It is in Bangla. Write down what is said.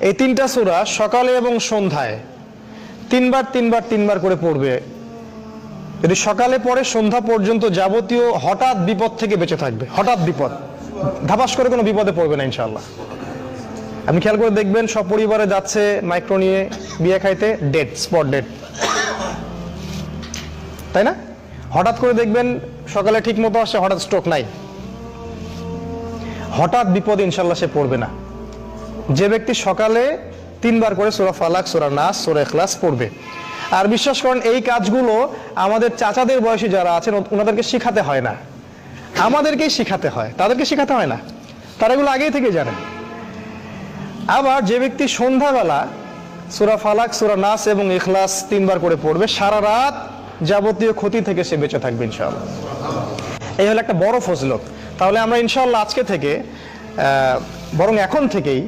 এই তিনটা সূরা সকালে এবং সন্ধ্যায় তিনবার করে পড়বে। যদি সকালে পড়ে সন্ধ্যা পর্যন্ত যাবতীয় হঠাৎ বিপদ থেকে বেঁচে থাকবে। হঠাৎ বিপদ, ধাপাস করে কোনো বিপদে পড়বে না ইনশাআল্লাহ। আপনি খেয়াল করে দেখবেন, সব পরিবারে যাচ্ছে মাইক্রো নিয়ে বিয়ে খাইতে, ডেট, স্পট ডেট, তাই না? হঠাৎ করে দেখবেন সকালে ঠিক মতো আসছে, হঠাৎ স্ট্রোক নাই। হঠাৎ বিপদে ইনশাআল্লাহ সে পড়বে না। যে ব্যক্তি সকালে 3বার করে সূরা ফালাক, সূরা নাস, সূরা ইখলাস পড়বে। আর বিশ্বাস করেন, এই কাজগুলো আমাদের চাচাদের বয়সী যারা আছেন ওনাদেরকে শিখাতে হয় না, আমাদেরকেই শিখাতে হয়, তাদেরকে শিখাতে হয় না, তারা এগুলো আগেই থেকে জানেন। আবার যে ব্যক্তি সন্ধ্যাবেলা সূরা ফালাক, সূরা নাস এবং ইখলাস 3বার করে পড়বে, সারা রাত যাবতীয় ক্ষতি থেকে সে বেঁচে থাকবে ইনশাআল্লাহ। এই হলো একটা বড় ফজিলত। তাহলে আমরা ইনশাআল্লাহ আজকে থেকে, বরং এখন থেকেই